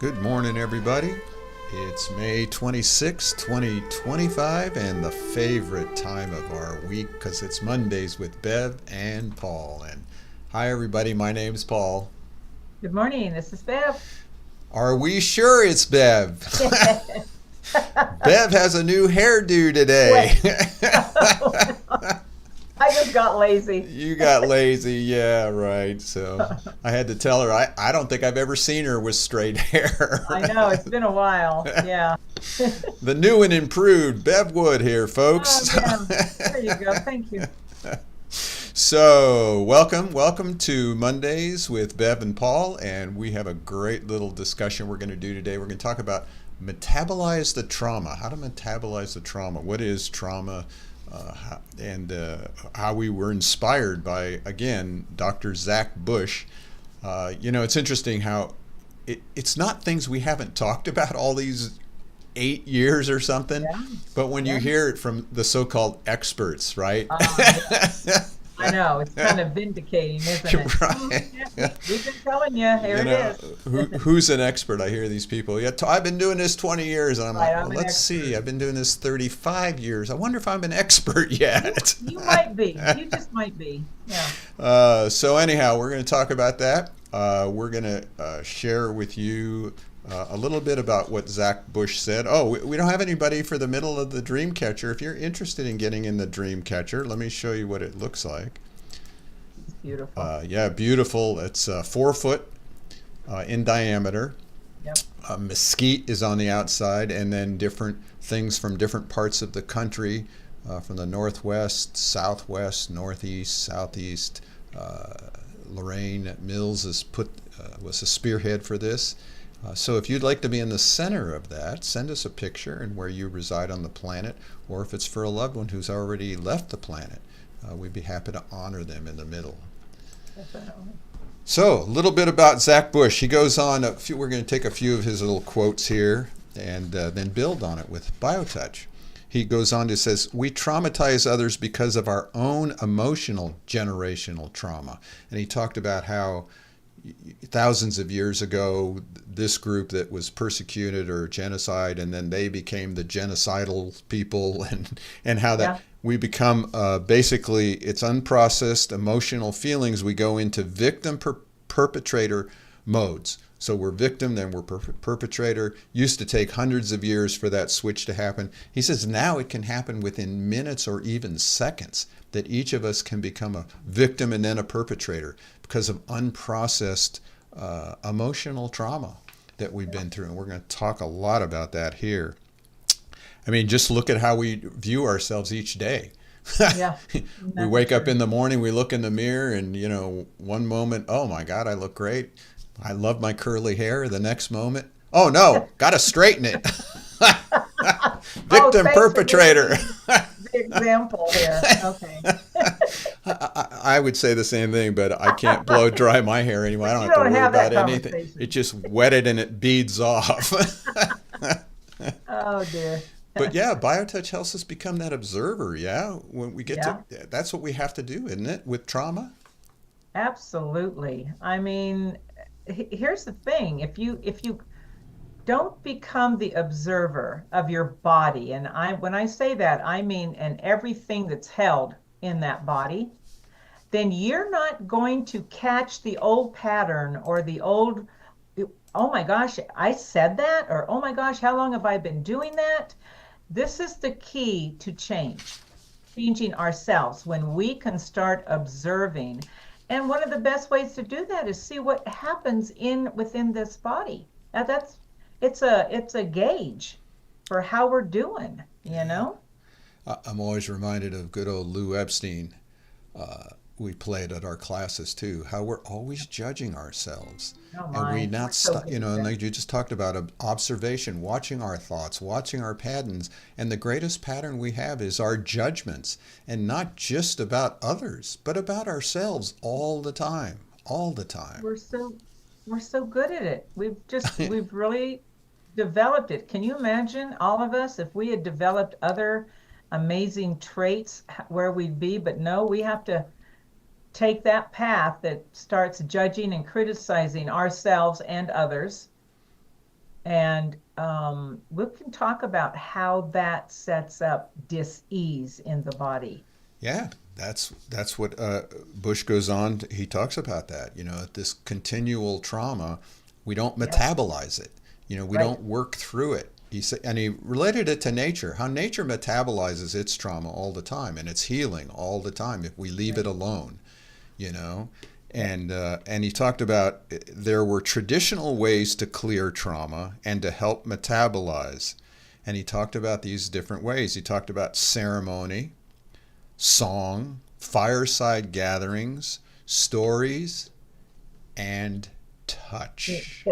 Good morning, everybody. It's May 26, 2025, and the favorite time of our week because it's Mondays with Bev and Paul. And hi, everybody. My name's Paul. Good morning. This is Bev. Are we sure it's Bev? Bev has a new hairdo today. Wait. I just got lazy. You got lazy, yeah, right. So I had to tell her I don't think I've ever seen her with straight hair. I know it's been a while. Yeah. The new and improved Bev Wood here, Oh, folks. yeah. There you go. Thank you. So, welcome to Mondays with Bev and Paul, and we have a great little discussion we're going to do today. We're going to talk about metabolize the trauma, how to metabolize the trauma, what is trauma, how we were inspired by, again, Dr. Zach Bush. It's interesting how it's not things we haven't talked about all these 8 years or something, Yeah. but when you Yeah. hear it from the so-called experts, right? Yeah. I know. It's kind of vindicating, isn't it? Yeah. Right. We've been telling you. Here You it know, is. who's an expert? I hear these people. Yeah, I've been doing this 20 years, and I'm Right. like, well, I'm an let's see. expert. I've been doing this 35 years. I wonder if I'm an expert yet. You might be. You just might be. Yeah. So anyhow, we're going to talk about that. We're going to share with you a little bit about what Zach Bush said. Oh, we don't have anybody for the middle of the dream catcher. If you're interested in getting in the dream catcher, let me show you what it looks like. It's beautiful. Yeah, beautiful. It's 4 foot in diameter. Yep. Mesquite is on the outside, and then different things from different parts of the country, from the northwest, southwest, northeast, southeast. Lorraine Mills was a spearhead for this. So if you'd like to be in the center of that, send us a picture and where you reside on the planet, or if it's for a loved one who's already left the planet, we'd be happy to honor them in the middle. Definitely. So, a little bit about Zach Bush. He goes on, we're going to take a few of his little quotes here and then build on it with BioTouch. He goes on to says, we traumatize others because of our own emotional generational trauma. And he talked about how thousands of years ago, this group that was persecuted or genocide, and then they became the genocidal people, and how that Yeah. we become basically, it's unprocessed emotional feelings. We go into victim perpetrator modes. So we're victim, then we're perpetrator. Used to take hundreds of years for that switch to happen. He says now it can happen within minutes or even seconds, that each of us can become a victim and then a perpetrator because of unprocessed emotional trauma that we've been through. And we're going to talk a lot about that here. I mean, just look at how we view ourselves each day. Yeah. We wake up in the morning, we look in the mirror, and, one moment, oh my God, I look great. I love my curly hair. The next moment, oh no, got to straighten it. Victim, thanks for perpetrator. giving me the example here. Okay. I would say the same thing, but I can't blow dry my hair anymore. I don't You have to don't worry have that about anything. conversation. It just wetted and it beads off. Oh dear. But yeah, BioTouch helps us become that observer. Yeah, when we get Yeah. to, that's what we have to do, isn't it? With trauma. Absolutely. I mean, here's the thing. If you don't become the observer of your body, and when I say that, I mean and everything that's held in that body, then you're not going to catch the old pattern or the old, oh my gosh, I said that, or oh my gosh, how long have I been doing that? This is the key to changing ourselves when we can start observing. And one of the best ways to do that is see what happens within this body. That's it's a gauge for how we're doing, you know? I'm always reminded of good old Lou Epstein. We played at our classes too, how we're always judging ourselves. Oh And we my, we're not so stop, good at and that. like you just talked about observation, watching our thoughts, watching our patterns. And the greatest pattern we have is our judgments, and not just about others, but about ourselves all the time, all the time. We're so we're so good at it. We've really developed it. Can you imagine all of us if we had developed other amazing traits where we'd be? But no, we have to take that path that starts judging and criticizing ourselves and others And we can talk about how that sets up dis-ease in the body. Yeah, that's what Bush goes on. He talks about that. This continual trauma, we don't Yep, metabolize it. We right. don't work through it. And he related it to nature, how nature metabolizes its trauma all the time, and it's healing all the time if we leave it Right. alone. You know, Yep. and he talked about there were traditional ways to clear trauma and to help metabolize. And he talked about these different ways. He talked about ceremony, song, fireside gatherings, stories, and touch.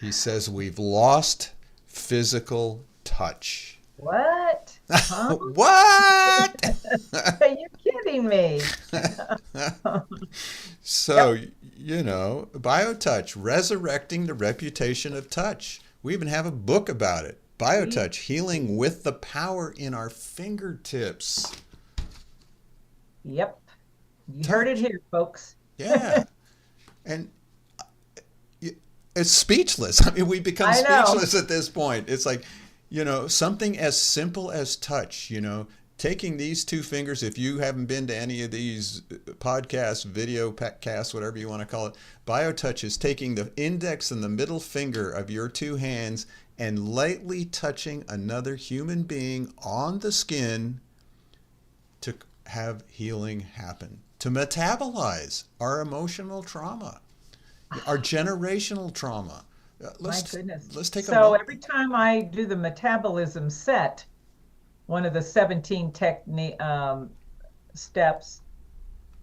He says we've lost physical touch. What? Huh? What? Are you kidding me? So, Yep. BioTouch, resurrecting the reputation of touch. We even have a book about it. We, BioTouch, healing with the power in our fingertips. yep. You heard it Touch. here, folks. Yeah. And it's speechless. I mean, we become I know. speechless at this point. It's like, something as simple as touch, taking these two fingers, if you haven't been to any of these podcasts, video casts, whatever you want to call it, BioTouch is taking the index and the middle finger of your two hands and lightly touching another human being on the skin to have healing happen, to metabolize our emotional trauma, our generational trauma. My Let's goodness. let's take a So moment. every time I do the metabolism set, one of the 17 technique steps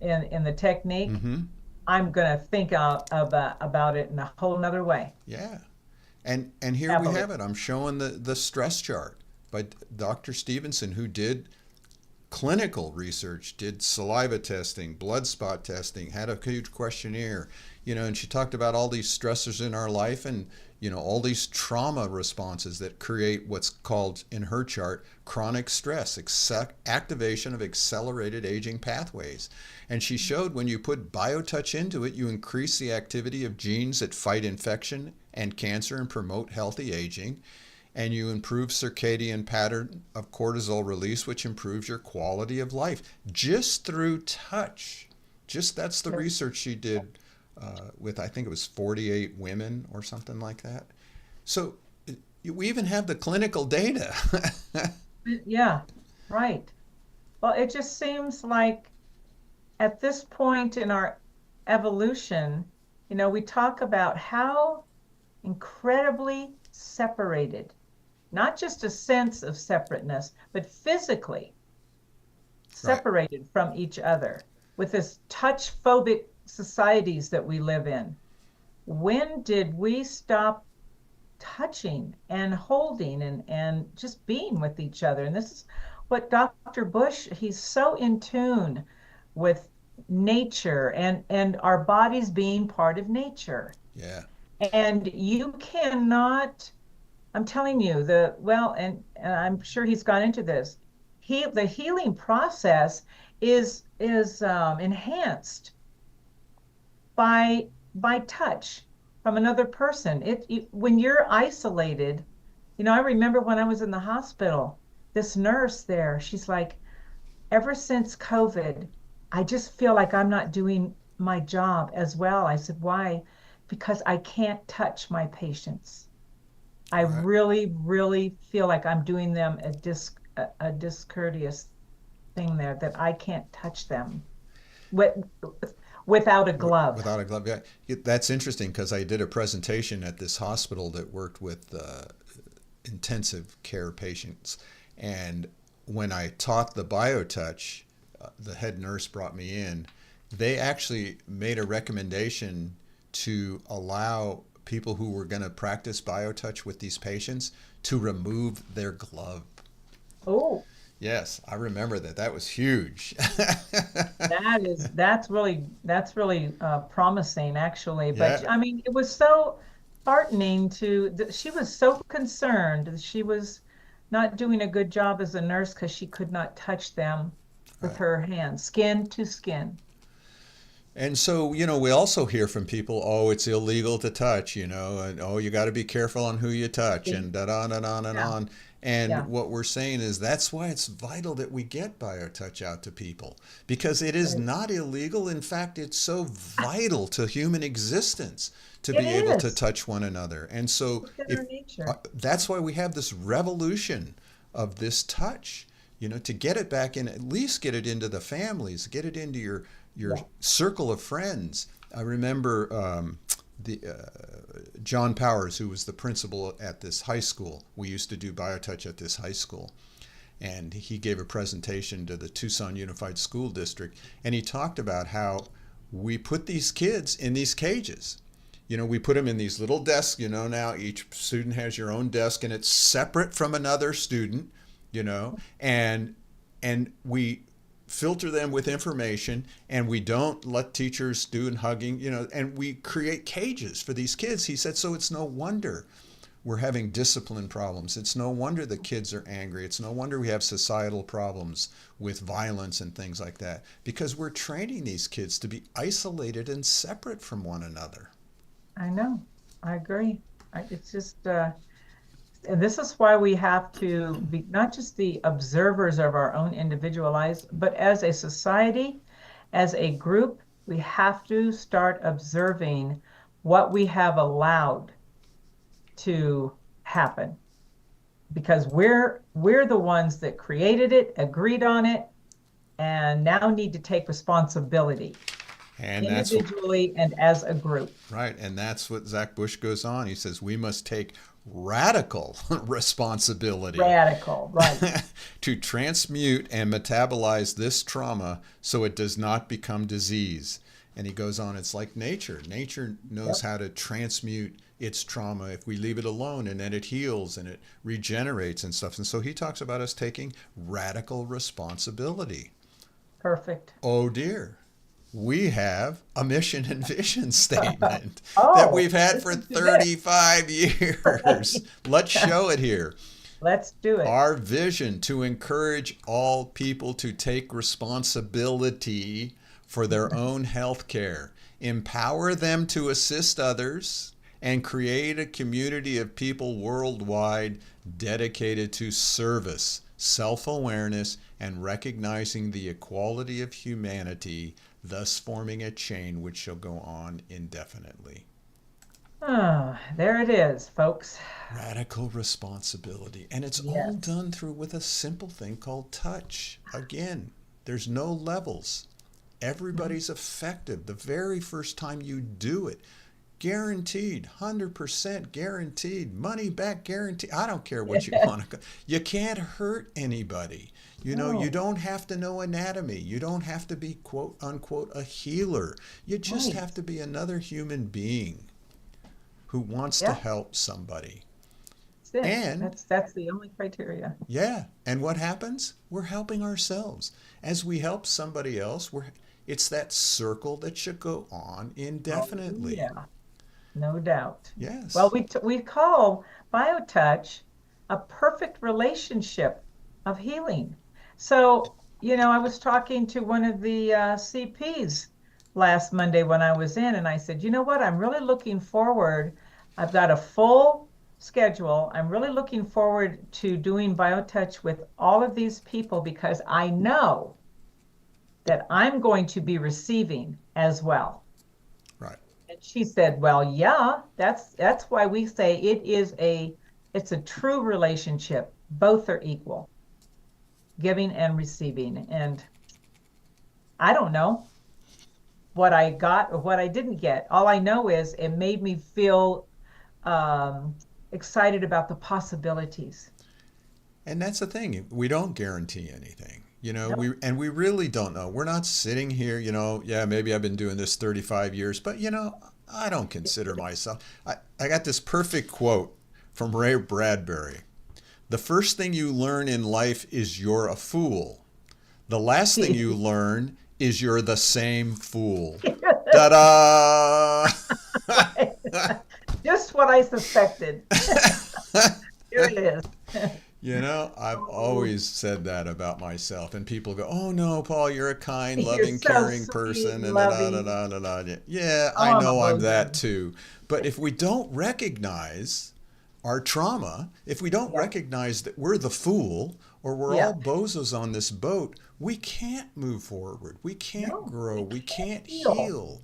in the technique, Mm-hmm. I'm gonna think about it in a whole nother way. Yeah. And here we have Metabolism. it. I'm showing the stress chart by Dr. Stevenson, who did clinical research, did saliva testing, blood spot testing, had a huge questionnaire, and she talked about all these stressors in our life and, all these trauma responses that create what's called in her chart chronic stress, activation of accelerated aging pathways. And she showed when you put BioTouch into it, you increase the activity of genes that fight infection and cancer and promote healthy aging, and you improve circadian pattern of cortisol release, which improves your quality of life just through touch. Just that's the Yep. research she did with, I think it was 48 women or something like that. So we even have the clinical data. Yeah, right. Well, it just seems like at this point in our evolution, we talk about how incredibly separated, not just a sense of separateness, but physically Right. separated from each other with this touch phobic societies that we live in. When did we stop touching and holding and just being with each other? And this is what Dr. Bush, he's so in tune with nature and our bodies being part of nature. Yeah. And you cannot, I'm telling you, and I'm sure he's gone into this. The healing process is enhanced by touch from another person. When you're isolated, I remember when I was in the hospital, this nurse there, she's like, ever since COVID, I just feel like I'm not doing my job as well. I said, why? Because I can't touch my patients. I Right. really, really feel like I'm doing them a discourteous thing there that I can't touch them with, without a glove. Without a glove. Yeah. That's interesting because I did a presentation at this hospital that worked with intensive care patients. And when I taught the BioTouch, the head nurse brought me in. They actually made a recommendation to allow people who were going to practice BioTouch with these patients to remove their glove. Oh, Yes, I remember that. That was huge. that's really promising actually. But Yeah. I mean, it was so heartening she was so concerned that she was not doing a good job as a nurse because she could not touch them with Right. her hands, skin to skin. And so, we also hear from people, oh, it's illegal to touch, and oh, you got to be careful on who you touch, and da da da da and Yeah, on. And yeah, what we're saying is that's why it's vital that we get BioTouch out to people because it is right. not illegal. In fact, it's so vital to human existence to It be able to is. touch one another. And so, It's in if our nature. that's why we have this revolution of this touch, to get it back in, at least get it into the families, get it into your Yeah. circle of friends. I remember the John Powers, who was the principal at this high school. We used to do BioTouch at this high school, and he gave a presentation to the Tucson Unified School District, and he talked about how we put these kids in these cages. We put them in these little desks. Now each student has your own desk, and it's separate from another student. And we filter them with information, and we don't let teachers do hugging, and we create cages for these kids. He said, so it's no wonder we're having discipline problems. It's no wonder the kids are angry. It's no wonder we have societal problems with violence and things like that, because we're training these kids to be isolated and separate from one another. I know. I agree. It's just, and this is why we have to be not just the observers of our own individual lives, but as a society, as a group, we have to start observing what we have allowed to happen because we're the ones that created it, agreed on it, and now need to take responsibility And that's individually and as a group. right. And that's what Zach Bush goes on. He says we must take radical responsibility Radical, right. to transmute and metabolize this trauma so it does not become disease. And he goes on, it's like nature. Nature knows Yep. how to transmute its trauma if we leave it alone, and then it heals and it regenerates and stuff. And so he talks about us taking radical responsibility. Perfect. Oh dear. We have a mission and vision statement that Oh, we've had for listen to this. 35 years. Let's show it here. Let's do it. Our vision to encourage all people to take responsibility for their own health care, empower them to assist others, and create a community of people worldwide dedicated to service, self-awareness, and recognizing the equality of humanity, thus forming a chain which shall go on indefinitely. Ah, there it is, folks. Radical responsibility. And it's all Yes. done through with a simple thing called touch. Again, there's no levels. Everybody's effective the very first time you do it. Guaranteed, 100% guaranteed, money back guaranteed. I don't care what you want to. You can't hurt anybody. You No, don't have to know anatomy. You don't have to be quote unquote a healer. You just right. have to be another human being who wants to Yeah, help somebody. that's it. And That's the only criteria. yeah, and what happens? We're helping ourselves. As we help somebody else, it's that circle that should go on Oh, indefinitely. yeah, no doubt. Well, Yes. we call BioTouch a perfect relationship of healing. So, I was talking to one of the CPs last Monday when I was in, and I said, you know what? I'm really looking forward. I've got a full schedule. I'm really looking forward to doing BioTouch with all of these people because I know that I'm going to be receiving as well. Right. And she said, well, yeah, that's why we say it's a true relationship. Both are equal, giving and receiving. And I don't know what I got or what I didn't get. All I know is it made me feel um, excited about the possibilities. And that's the thing. We don't guarantee anything. No, We really don't know. We're not sitting here, yeah, maybe I've been doing this 35 years, but I don't consider myself. I got this perfect quote from Ray Bradbury. The first thing you learn in life is you're a fool. The last thing you learn is you're the same fool. Ta-da! just what I suspected. Here it is. I've Oh, always said that about myself, and people go, "Oh no, Paul, you're a kind, you're loving, so caring sweet person," and and da da da loving. da da da. Yeah, I Oh, I'm a know I'm that bozo. too. But if we don't recognize our trauma, if we don't Yeah. recognize that we're the fool or we're all Yeah. bozos on this boat, we can't move forward. We can't No, grow. we We can't can't heal heal.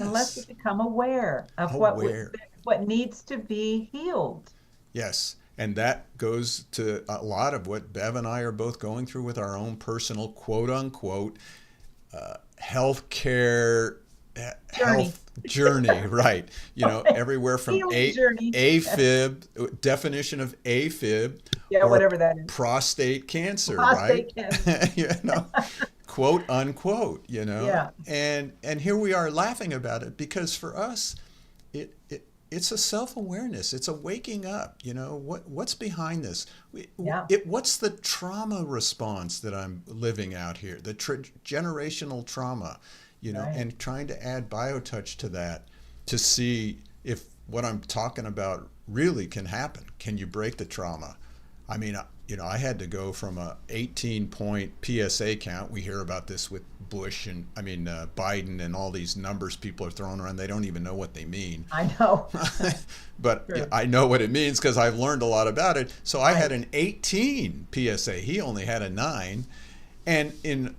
unless we Yes. become aware of Aware. what needs to be healed. Yes. And that goes to a lot of what Bev and I are both going through with our own personal quote unquote healthcare Journey. health journey, right? Everywhere from Healing journey. AFib, definition of AFib, Yeah, or whatever that is. prostate cancer, right? Prostate cancer. you know, quote unquote, Yeah. and here we are laughing about it because for us, it's a self-awareness. It's a waking up. What's behind this? Yeah. What's the trauma response that I'm living out here? The generational trauma, Right. and trying to add biotouch to that to see if what I'm talking about really can happen. Can you break the trauma? I mean, I had to go from a 18-point PSA count. We hear about this with Bush and Biden and all these numbers people are throwing around. They don't even know what they mean. I know. But True. I know what it means because I've learned a lot about it. So I had Right. an 18 PSA. He only had a 9. And in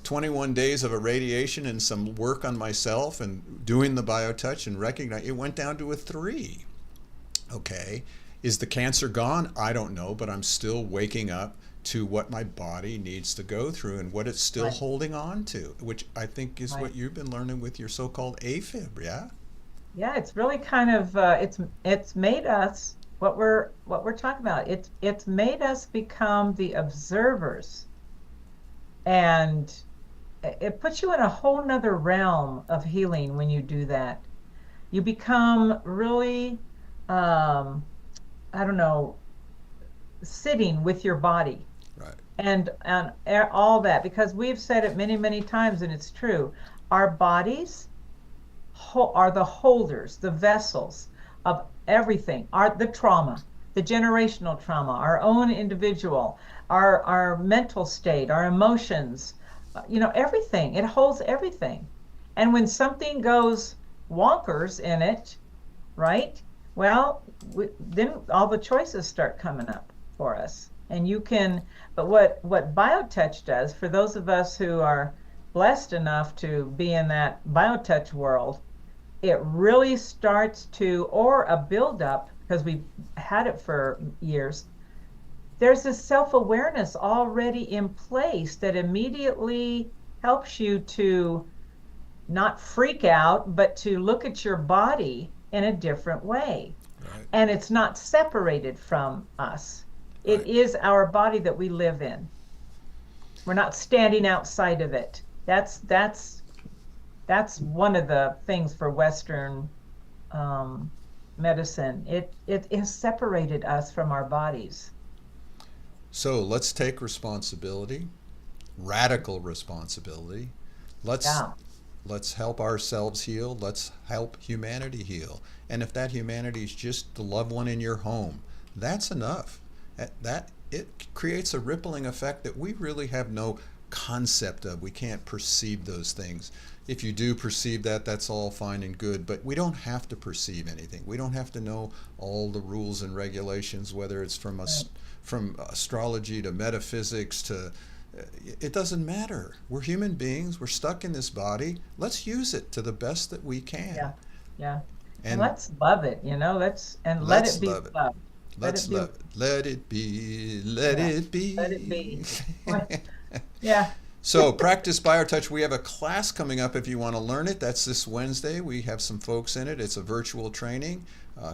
21 days of irradiation and some work on myself and doing the biotouch and recognize it went down to a 3. Okay. Is the cancer gone? I don't know, but I'm still waking up to what my body needs to go through and what it's still Right. holding on to, which I think is Right. what you've been learning with your so-called AFib, yeah? Yeah, it's really kind of it's made us what we're talking about. It's made us become the observers, and it puts you in a whole nother realm of healing when you do that. You become really I don't know, sitting with your body Right. and all that, because we've said it many, many times, and it's true. Our bodies are the holders, the vessels of everything, the trauma, the generational trauma, our own individual, our mental state, our emotions, everything. It holds everything. And when something goes wonkers in it, right? Well, then all the choices start coming up for us. And but what BioTouch does for those of us who are blessed enough to be in that BioTouch world, it really starts to, or a buildup, because we've had it for years. There's this self-awareness already in place that immediately helps you to not freak out, but to look at your body in a different way. Right. And it's not separated from us. It Right. is our body that we live in. We're not standing outside of it. That's one of the things for Western um, medicine. It has separated us from our bodies. So let's take responsibility, radical responsibility. Let's Yeah, let's help ourselves heal. Let's help humanity heal. And if that humanity is just the loved one in your home, that's enough. That it creates a rippling effect that we really have no concept of. We can't perceive those things. If you do perceive that, that's all fine and good, but we don't have to perceive anything. We don't have to know all the rules and regulations, whether it's from right. us, from astrology to metaphysics to it doesn't matter. We're human beings. We're stuck in this body. Let's use it to the best that we can. Yeah, yeah. And And let's love it, and let let's it be love it. love. Let Let's it be, love it. Let it be. Let yeah, it let it be. be. Yeah, So, practice BioTouch. We have a class coming up if you want to learn it. That's this Wednesday. We have some folks in it. It's a virtual training.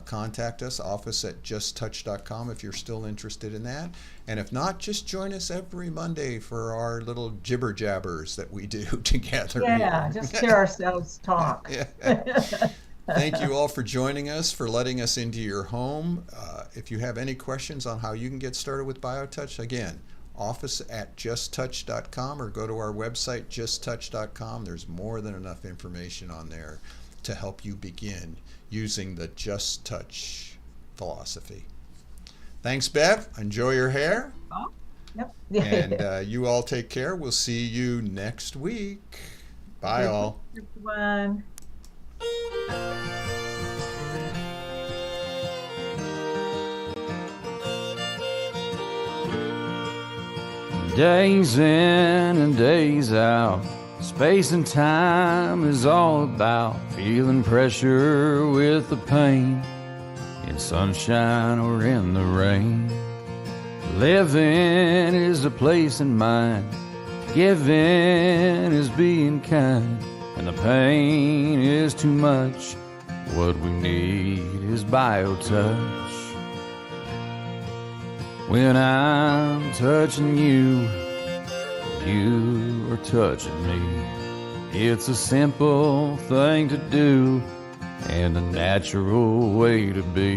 Contact us, office@justtouch.com if you're still interested in that. And if not, just join us every Monday for our little jibber jabbers that we do together yeah, here. just hear ourselves talk. Yeah. Thank you all for joining us, for letting us into your home. If you have any questions on how you can get started with BioTouch, again, office@justtouch.com or go to our website, justtouch.com. There's more than enough information on there to help you begin using the Just Touch philosophy. Thanks, Bev. Enjoy your hair. Oh, yep. And you all take care. We'll see you next week. Bye, Take care, all. everyone. Days in and days out, space and time is all about feeling pressure with the pain, in sunshine or in the rain. Living is a place in mind, giving is being kind, and the pain is too much. What we need is BioTouch. When I'm touching you, you are touching me. It's a simple thing to do and a natural way to be.